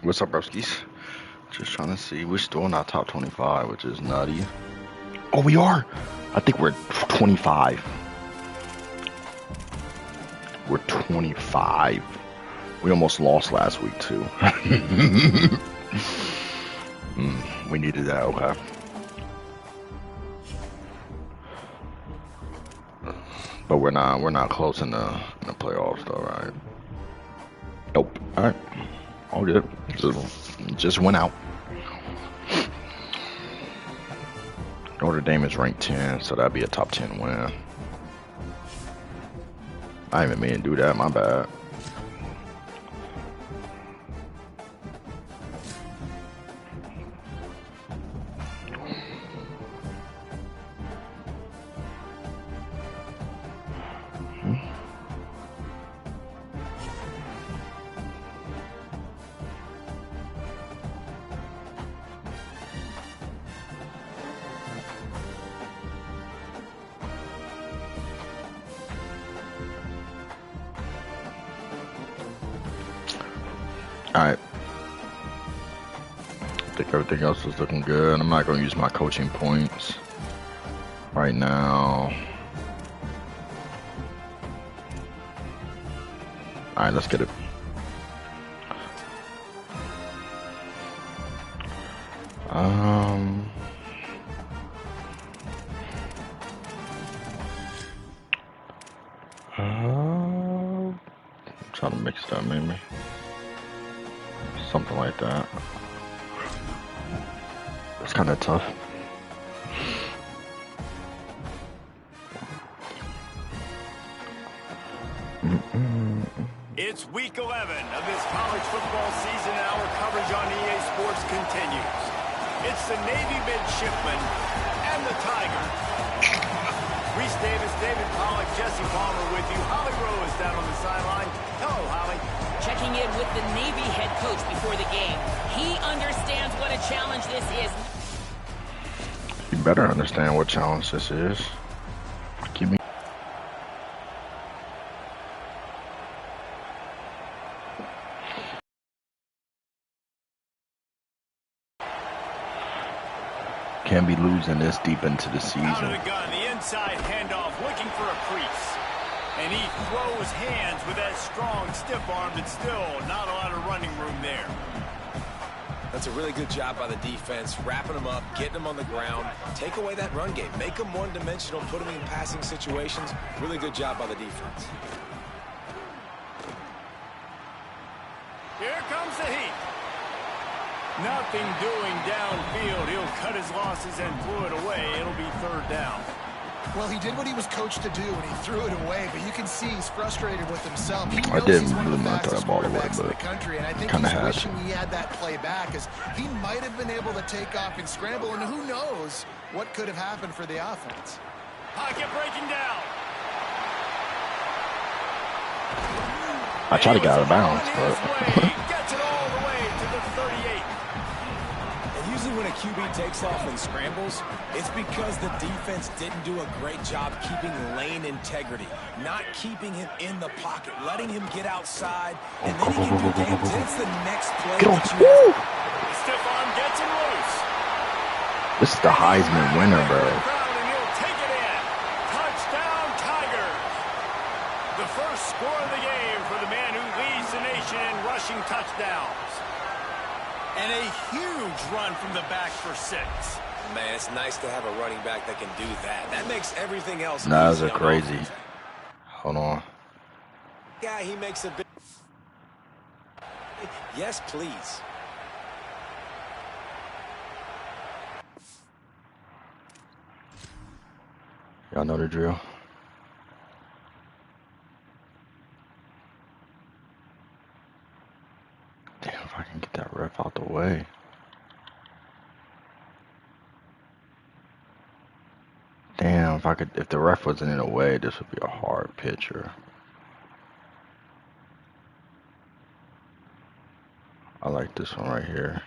What's up, broskies? Just trying to see. We're still not top 25, which is nutty. Oh, we are. I think we're 25. We're 25. We almost lost last week too. We needed that. Okay. But we're not close in the playoffs though, right? Nope. All right. All good. Just went out. Notre Dame is ranked 10, so that'd be a top 10 win. I didn't mean to do that. My bad. Alright. I think everything else is looking good. I'm not going to use my coaching points right now. Alright, let's get it. I'm trying to mix that maybe. Something like that. It's kind of tough. It's week 11 of this college football season, and our coverage on EA Sports continues. It's the Navy midshipmen and the Tiger. Reese Davis, David Pollack, Jesse Palmer with you. Holly Rowe is down on the sideline. Hello, Holly. Checking in with the Navy head coach before the game. He understands what a challenge this is. You better understand what challenge this is. Give me. Can't be losing this deep into the season. Out of the gun, the inside handoff, looking for a crease. And he throws hands with that strong, stiff arm, but still not a lot of running room there. That's a really good job by the defense, wrapping them up, getting them on the ground, take away that run game, make them one-dimensional, put them in passing situations. Really good job by the defense. Here comes the heat. Nothing doing downfield. He'll cut his losses and throw it away. It'll be third down. Well, he did what he was coached to do, and he threw it away. But you can see he's frustrated with himself. He I didn't really want to throw that ball away, but kind of wishing he had that play back, as he might have been able to take off and scramble, and who knows what could have happened for the offense. Pocket breaking down. I tried to get out of bounds, but gets it all the way to the 38. And usually when a QB takes off and scrambles, it's because the defense didn't do a great job keeping lane integrity, not keeping him in the pocket, letting him get outside, and then he can do damage. It's the next play that you have. The stiff arm gets him loose. this is the Heisman winner, bro. The first score of the game for the man who leads the nation in rushing touchdowns. And a huge run from the back for 6. Man, it's nice to have a running back that can do that. That makes everything else easy. Those are crazy. Hold on. Yeah, he makes a big... Yes, please. Y'all know the drill. Damn, if I can get that ref out the way. Damn, if the ref wasn't in the way, this would be a hard picture. I like this one right here.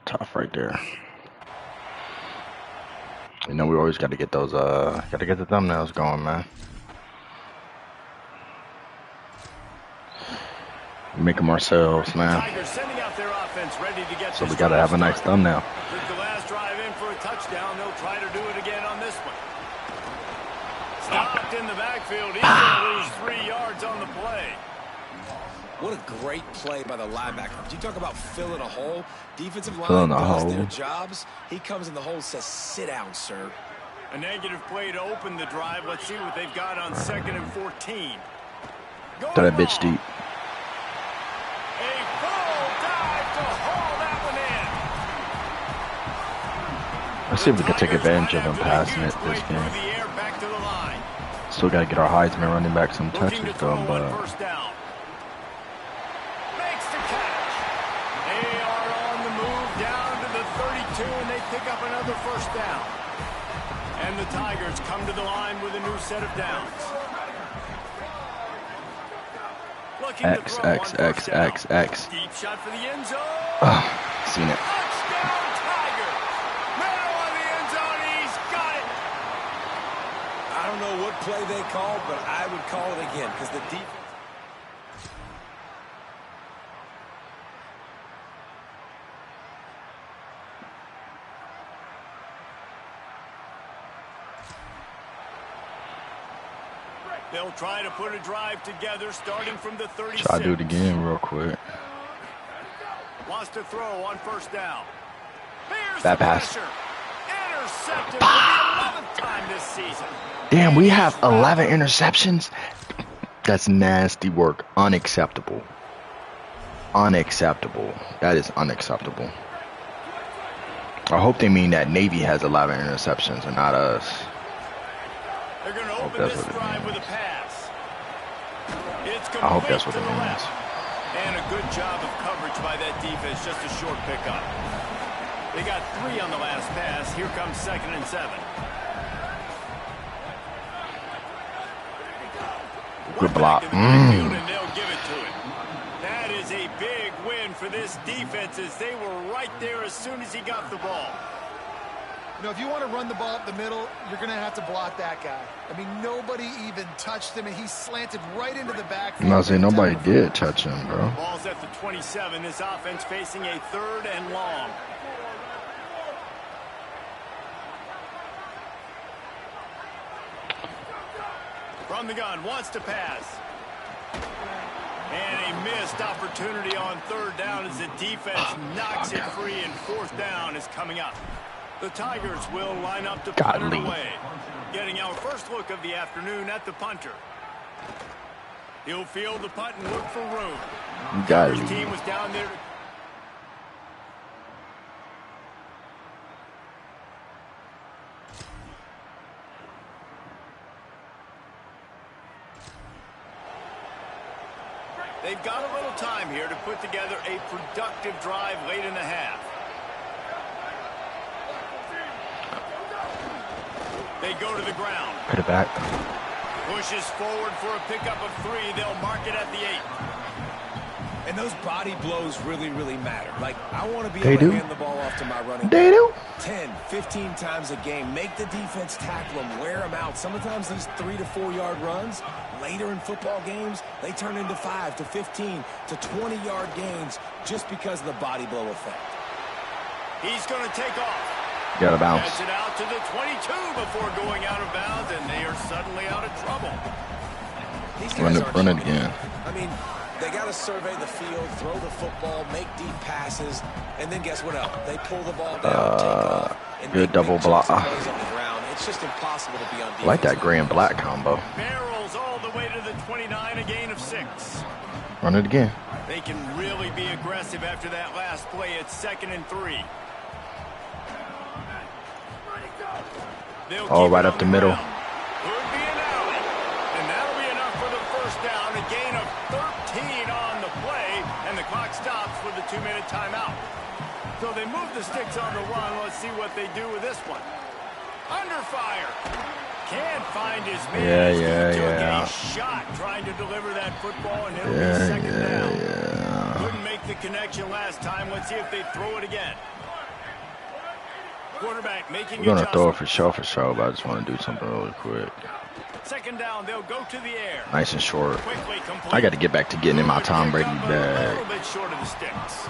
Tough right there. You know, we always got to get those, got to get the thumbnails going, man. Make them ourselves, man. Tigers sending out their offense ready to get So we this gotta have a drive nice thumbnail. With the last drive in for a touchdown, they'll try to do it again on this one. Stopped in the backfield. He's going to lose 3 yards on the play. What a great play by the linebacker. You talk about filling a hole. Defensive Filling line a does hole. their jobs. He comes in the hole and says, sit down, sir. A negative play to open the drive. Let's see what they've got on 2nd and 14. Throw that bitch deep. A full dive to haul that one in. Let's see if we can take advantage of him passing it this game. Still got to get our Heisman running back some touches though, but Makes the catch. They are on the move down to the 32, and they pick up another first down. And the Tigers come to the line with a new set of downs. X. Deep shot for the end zone. Seen it. Touchdown, Tiger. Middle of the end zone. He's got it. I don't know what play they called, but I would call it again because the defense. They'll try to put a drive together starting from the 36. Try to do it again real quick. Wants to throw on first down. There's Bad the pass. pressure. Intercepted for the 11th time this season. Damn, we have 11 interceptions. That's nasty work. Unacceptable. Unacceptable. That is unacceptable. I hope they mean that Navy has 11 interceptions and not us. They're going to hope open that's this what it drive means. with a pass. It's I hope that's complete what to it the means. left. And a good job of coverage by that defense. Just a short pickup. They got 3 on the last pass. Here comes 2nd and 7. Good block. And they'll give it to it. That is a big win for this defense as they were right there as soon as he got the ball. You know, if you want to run the ball up the middle, you're going to have to block that guy. I mean, nobody even touched him, and he slanted right into the backfield. I say nobody did touch him, bro. Ball's at the 27. This offense facing a 3rd and long. From the gun, wants to pass. And a missed opportunity on 3rd down as the defense knocks it free, and 4th down is coming up. The Tigers will line up to punt it away. Getting our first look of the afternoon at the punter. He'll field the punt and look for room. His team was down there. They've got a little time here to put together a productive drive late in the half. They go to the ground. Put it back. Pushes forward for a pickup of 3. They'll mark it at the 8. And those body blows really, really matter. Like, I want to be able to hand the ball off to my running back. They do. 10, 15 times a game. Make the defense tackle them, wear them out. Sometimes these 3 to 4 yard runs, later in football games, they turn into 5 to 15 to 20 yard gains just because of the body blow effect. He's going to take off. Got to bounce. Gets it out to the 22 before going out of bounds, and they are suddenly out of trouble. Run it again. I mean, they got to survey the field, throw the football, make deep passes, and then guess what else? They pull the ball down, take off, and good double block. On the ground. It's just impossible to be on defense. I like that gray and black combo. Barrels all the way to the 29, a gain of 6. Run it again. They can really be aggressive after that last play. It's 2nd and 3. All right up the middle. Could be an alley. And that'll be enough for the first down. A gain of 13 on the play. And the clock stops with the 2-minute timeout. So they move the sticks on the run. Let's see what they do with this one. Under fire. Can't find his man. Yeah. A shot trying to deliver that football. And it'll be 2nd down. Couldn't make the connection last time. Let's see if they throw it again. Quarterback making We're going to throw it for sure, but I just want to do something really quick. Second down, they'll go to the air. Nice and short. Quickly complete. I got to get back to getting in my Tom Brady A bag. little bit short of the sticks.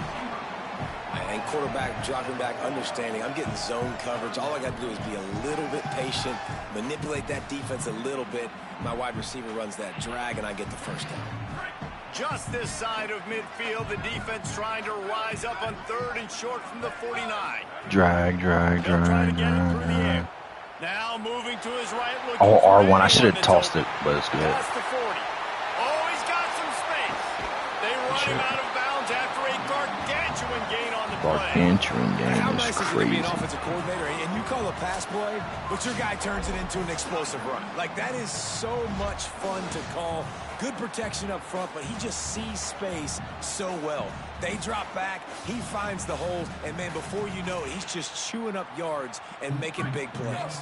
And quarterback dropping back, understanding. I'm getting zone coverage. All I got to do is be a little bit patient, manipulate that defense a little bit. My wide receiver runs that drag, and I get the first down. Just this side of midfield, the defense trying to rise up on 3rd and short from the 49. Drag. Now moving to his right. Oh, R1. I should have tossed it, but it's good. Past the 40. Oh, he's got some space. They run him out of bounds after a gargantuan gain on the play. Gargantuan game How is nice is it to be crazy. an offensive coordinator, and you call a pass play, but your guy turns it into an explosive run. Like, that is so much fun to call. Good protection up front, but he just sees space so well. They drop back, he finds the holes, and, man, before you know it, he's just chewing up yards and making big plays.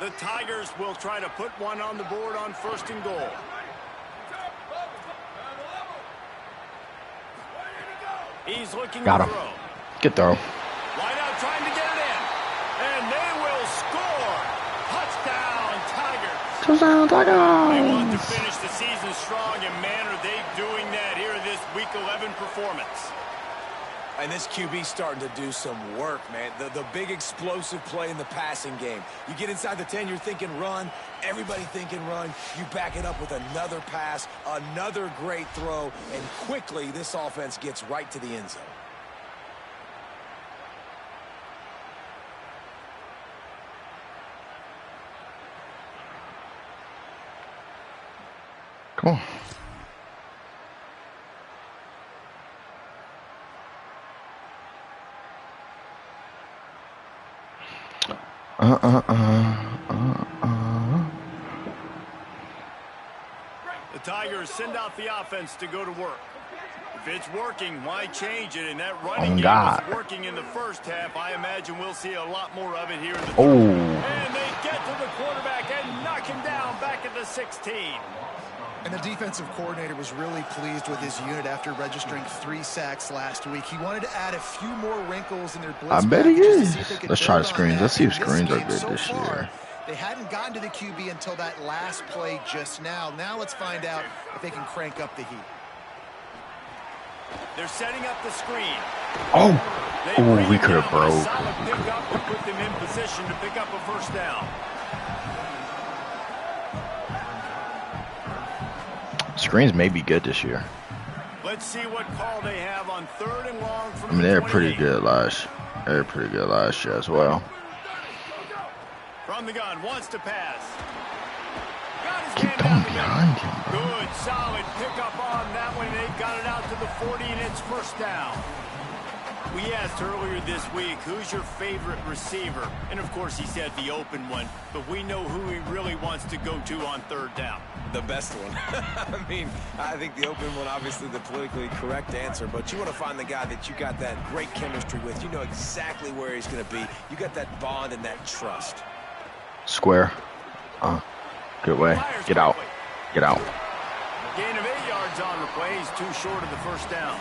The Tigers will try to put one on the board on 1st and goal. He's looking Got to him. throw. Good throw. Wide out trying to get it in. And they will score. Touchdown, Tigers. They want to finish the season strong, and man, are they doing that here in this Week 11 performance. And this QB starting to do some work, man. The big explosive play in the passing game. You get inside the 10, you're thinking run. Everybody thinking run. You back it up with another pass, another great throw, and quickly this offense gets right to the end zone. Come on. The Tigers send out the offense to go to work. If it's working, why change it? And that running game was working in the first half. I imagine we'll see a lot more of it here in the third. And they get to the quarterback and knock him down back at the 16. And the defensive coordinator was really pleased with his unit after registering 3 sacks last week. He wanted to add a few more wrinkles in their blitz. I bet he is. Let's try the screens. Let's see if screens are good this year. They hadn't gotten to the QB until that last play just now. Now let's find out if they can crank up the heat. They're setting up the screen. Oh, we could have broke. Pick up and put them in position to pick up a first down. Screens may be good this year. Let's see what call they have on 3rd and long from I mean, they're pretty good last year as well. From the gun, wants to pass. Got his Keep hand going down the behind middle. him, bro. Good, solid pickup on that one. They've got it out to the 40, and it's first down. We asked earlier this week, who's your favorite receiver? And, of course, he said the open one, but we know who he really wants to go to on 3rd down. The best one. I mean, I think the open one, obviously the politically correct answer, but you want to find the guy that you got that great chemistry with. You know exactly where he's going to be. You got that bond and that trust. Square. Good way. Get out. Get out. Gain of 8 yards on the play. He's too short of the first down.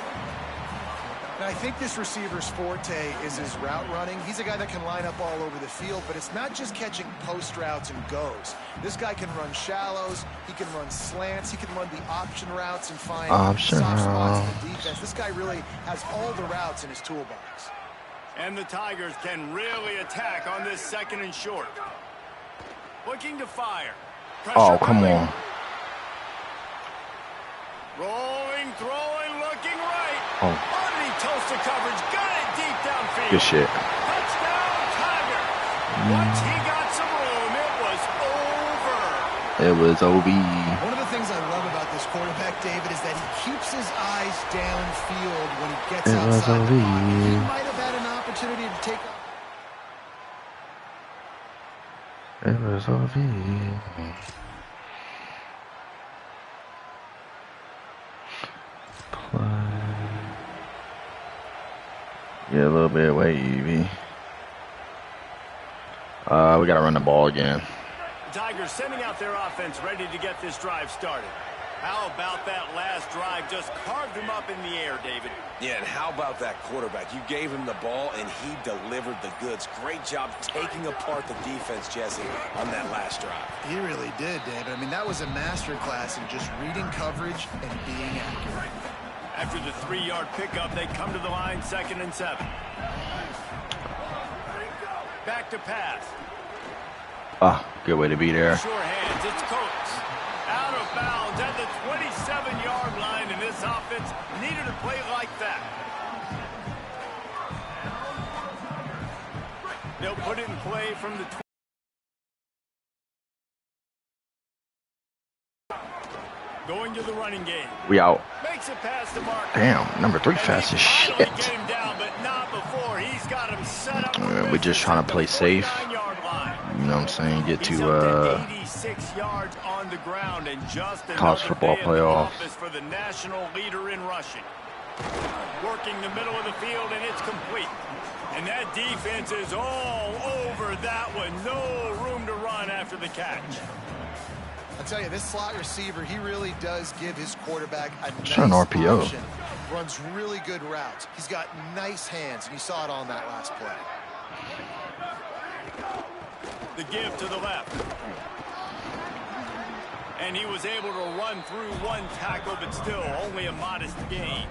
And I think this receiver's forte is his route running. He's a guy that can line up all over the field, but it's not just catching post routes and goes. This guy can run shallows, he can run slants, he can run the option routes and find soft spots in the defense. This guy really has all the routes in his toolbox. And the Tigers can really attack on this 2nd and short. Looking to fire. Oh, come on. Rolling, throwing, looking right. Oh. Underneath toast of coverage. Got it deep downfield. Good shit. Touchdown, Tiger. Once he got some room, it was over. It was OB. One of the things I love about this quarterback, David, is that he keeps his eyes downfield when he gets outside the pocket. He might have had an opportunity to take off. It was OB. Yeah, a little bit wavy. We gotta run the ball again. The Tigers sending out their offense, ready to get this drive started. How about that last drive? Just carved him up in the air, David. Yeah, and how about that quarterback? You gave him the ball, and he delivered the goods. Great job taking apart the defense, Jesse, on that last drive. He really did, David. I mean, that was a masterclass in just reading coverage and being accurate. After the 3-yard pickup, they come to the line, 2nd and 7. Back to pass. Ah, good way to be there. Sure hands, it's Coates. Out of bounds at the 27-yard line, and this offense needed a play like that. They'll put it in play from the 20. Going to the running game. We out. Makes a pass to Mark. Damn, number 3 fast as shit. Get him down, but not before. He's got him set up. We're just trying to play safe. You know what I'm saying? Get to 86 yards on the ground, and just college football playoff for the national leader in rushing. Working the middle of the field, and it's complete. And that defense is all over that one. No room to run after the catch. I'll tell you, this slot receiver, he really does give his quarterback a nice RPO. option. Runs really good routes. He's got nice hands, and you saw it on that last play. The give to the left. And he was able to run through one tackle, but still only a modest gain.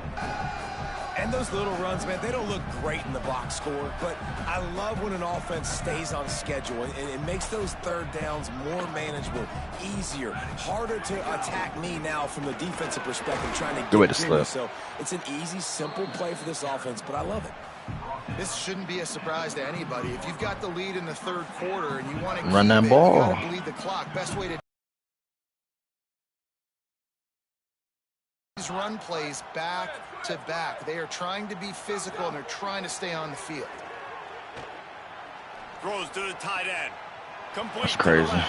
And those little runs, man, they don't look great in the box score, but I love when an offense stays on schedule, and it makes those 3rd downs more manageable, easier, harder to attack me now from the defensive perspective, trying to get through me. So it's an easy, simple play for this offense, but I love it. This shouldn't be a surprise to anybody. If you've got the lead in the 3rd quarter and you want to run that ball, you got to bleed the clock. Best way to these run plays back to back. They are trying to be physical and they're trying to stay on the field. Throws to the tight end. Complete. That's crazy.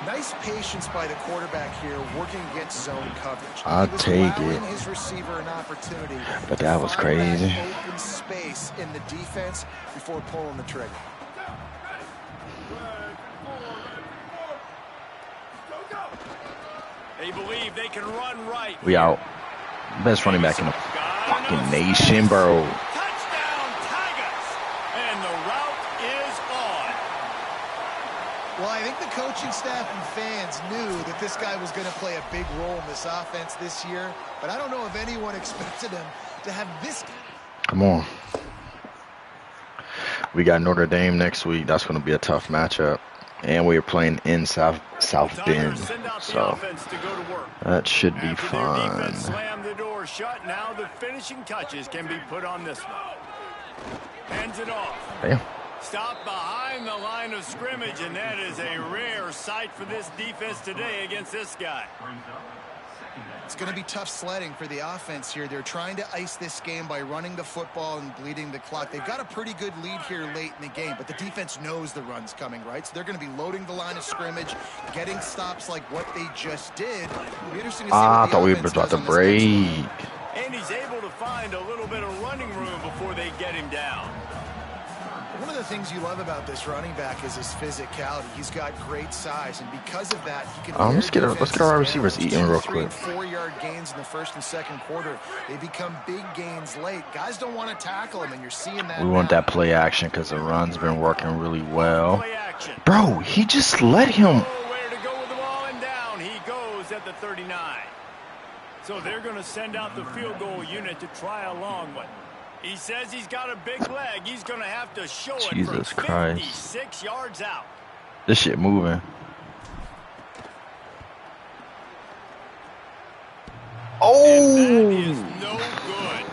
Nice patience by the quarterback here, working against zone coverage. I'll take it. His receiver an opportunity, but that was crazy. That open space in the defense before pulling the trigger. They believe they can run right. We out. Best running back in the fucking nation, bro. Touchdown, Tigers! And the route is on. Well, I think the coaching staff and fans knew that this guy was going to play a big role in this offense this year, but I don't know if anyone expected him to have this. Come on. We got Notre Dame next week. That's going to be a tough matchup. And we're playing in South Bend, so that should be fun. Slam the door shut. Now the finishing touches can be put on this one. Hands it off. Damn. Stop behind the line of scrimmage, and that is a rare sight for this defense today against this guy. It's going to be tough sledding for the offense here. They're trying to ice this game by running the football and bleeding the clock. They've got a pretty good lead here late in the game, but the defense knows the run's coming, right? So they're going to be loading the line of scrimmage, getting stops like what they just did. It'll be interesting to see I thought we were about to break. And he's able to find a little bit of running room before they get him down. One of the things you love about this running back is his physicality. He's got great size, and because of that, he can. Let's get our receivers eating real quick. 3- and 4-yard gains in the 1st and 2nd quarter. They become big gains late. Guys don't want to tackle him, and you're seeing that. We want that play action because the run's been working really well. Bro, he just let him. Where to go with the ball, and down he goes at the 39. So they're going to send out the field goal unit to try a long one. He says he's got a big leg. He's going to have to show it. Jesus from Christ. 56 yards out. This shit moving. Oh! And that is no good.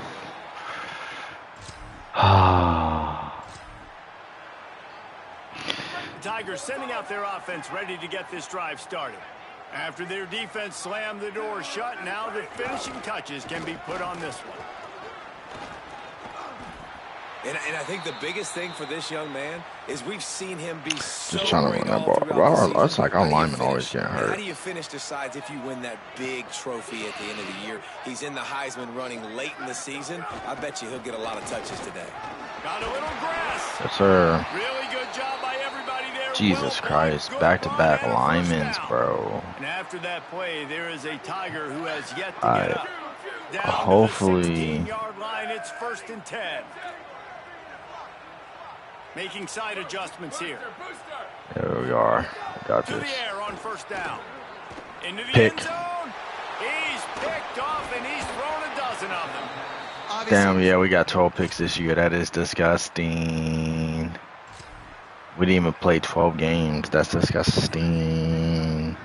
The Tigers sending out their offense ready to get this drive started. After their defense slammed the door shut, now the finishing touches can be put on this one. And I think the biggest thing for this young man is we've seen him be so just trying to great run that all ball. throughout the Well, it's like our season. linemen always getting How hurt. do you finish decides if you win that big trophy at the end of the year. He's in the Heisman running late in the season. I bet you he'll get a lot of touches today. Got a little grass. Yes, sir. Really good job by everybody there Jesus Christ, back-to-back linemen, bro. And after that play, there is a Tiger who has yet to Alright. get up. Down Hopefully. to the 16-yard line, it's 1st and 10. Making side adjustments here. There we are. Got To this. the air on 1st down. Into the Pick. end zone. He's picked off and he's thrown a dozen of them. Damn, yeah, we got 12 picks this year. That is disgusting. We didn't even play 12 games. That's disgusting.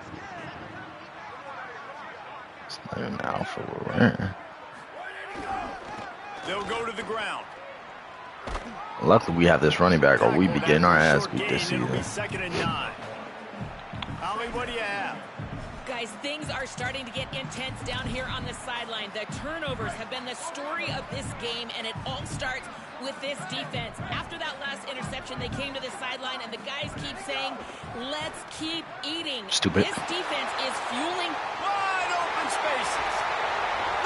It's not even alpha. We're They'll go to the ground. luckily, we have this running back, or we be getting our ass beat this It'll be season. 2nd and 9. Holly, what do you have? Guys, things are starting to get intense down here on the sideline. The turnovers have been the story of this game, and it all starts with this defense. After that last interception, they came to the sideline, and the guys keep saying, let's keep eating. Stupid. This defense is fueling. Wide open spaces.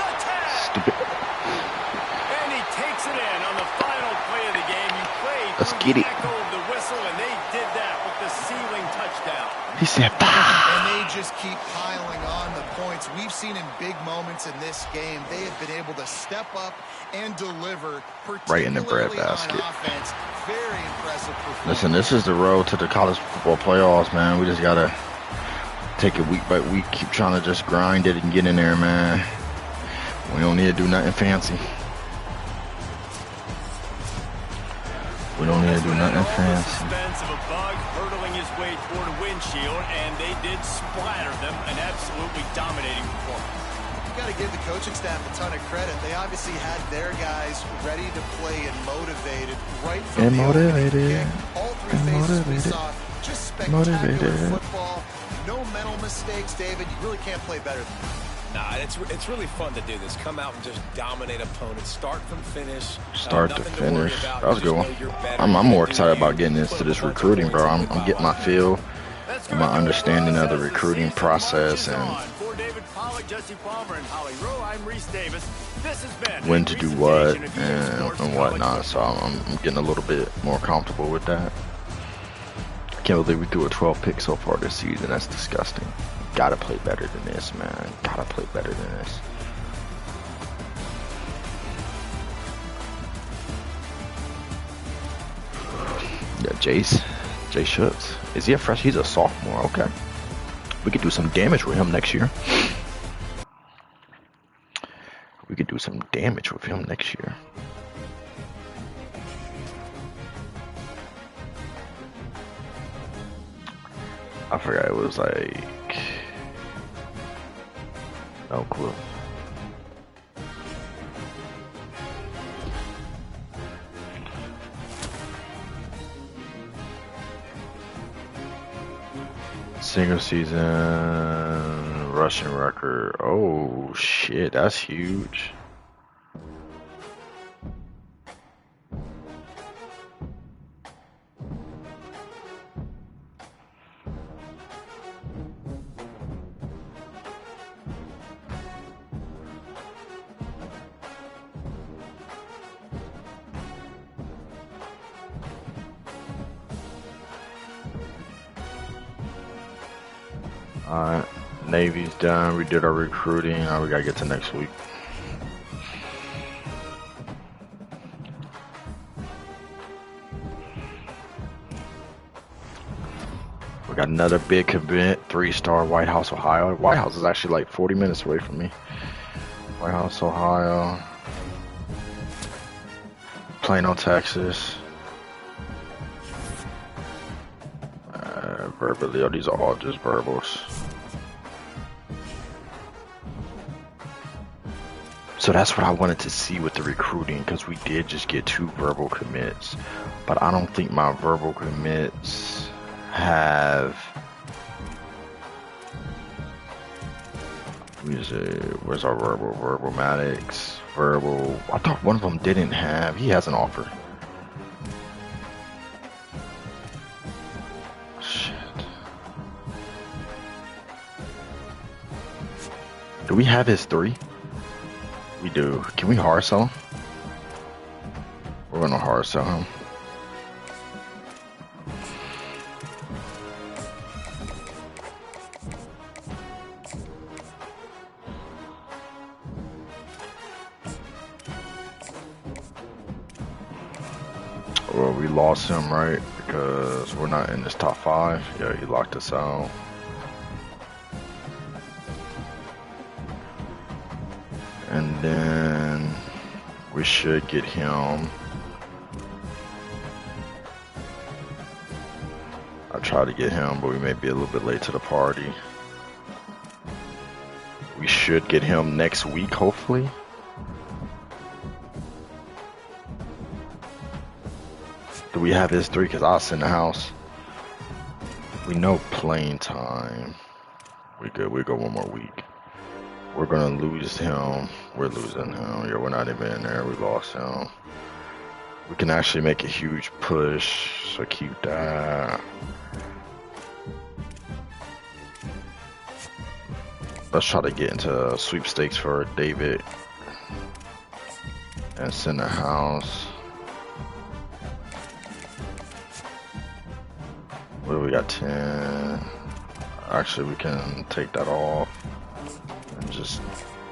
The tag. Stupid. And he takes it in on the final play of the game. You played Let's through get the it. echo of the whistle, and they did that with the ceiling touchdown. He said, bah! And they just keep piling on the points. We've seen in big moments in this game, they have been able to step up and deliver, Right in the bread particularly on basket. offense. Very impressive performance. Listen, this is the road to the college football playoffs, man. We just gotta take it week by week. Keep trying to just grind it and get in there, man. We don't need to do nothing fancy. We don't need to do nothing All the fancy. suspense of a bug hurtling his way toward a windshield, and they did splatter them. An absolutely dominating performance. You got to give the coaching staff a ton of credit. They obviously had their guys ready to play and motivated right from And the opening motivated. kick. All three And phases we motivated. saw just spectacular Motivated. football. No mental mistakes, David. You really can't play better than that. Nah, it's really fun to do this. Come out and just dominate opponents, start from finish. Start to nothing worry finish. about. That was a You good just one. know you're better. I'm You more do excited you. about getting into Put a this bunch of recruiting, bro. points I'm in getting my feel Let's and go my to understanding of the as the recruiting season process marches and on. For David Pollack, Jesse Palmer, and Holly Rowe, I'm Reese Davis. This has been when a to do what presentation of EA Sports and College whatnot. So Football. I'm getting a little bit more comfortable with that. I can't believe we threw a 12 pick so far this season. That's disgusting. Gotta play better than this, man. Gotta play better than this. Yeah, Jay Schutz. Is he a fresh? He's a sophomore. Okay. We could do some damage with him next year. We could do some damage with him next year. I forgot it was like no clue. Single season rushing record. Oh shit, that's huge. Alright, Navy's done. We did our recruiting. Now we gotta get to next week. We got another big commit, 3-star White House, Ohio. White House is actually like 40 minutes away from me. White House, Ohio. Plano, Texas. Verbally, oh, these are all just verbals. So that's what I wanted to see with the recruiting, because we did just get 2 verbal commits, but I don't think my verbal commits have. Where's our verbal Maddox verbal? I thought one of them didn't have. He has an offer. Do we have his 3? We do. Can we hard sell him? We're gonna hard sell him. Well, we lost him, right? Because we're not in this top 5. Yeah, he locked us out. And then we should get him. I tried to get him, but we may be a little bit late to the party. We should get him next week, hopefully. Do we have his 3? Because I was in the house. We know playing time. We good. We go one more week. We're gonna lose him. We're losing him. Yeah, we're not even in there. We lost him. We can actually make a huge push. So keep that. Let's try to get into sweepstakes for David and send the house. What do we got? 10. Actually, we can take that off and just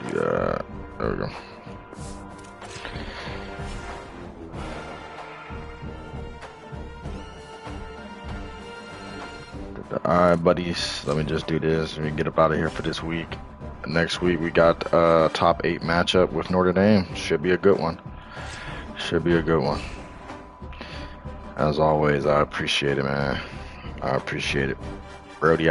do that. There we go. Alright, buddies, let me just do this and we get up out of here for this week. Next week we got a top 8 matchup with Notre Dame. Should be a good one. Should be a good one. As always, I appreciate it, man. I appreciate it. Brody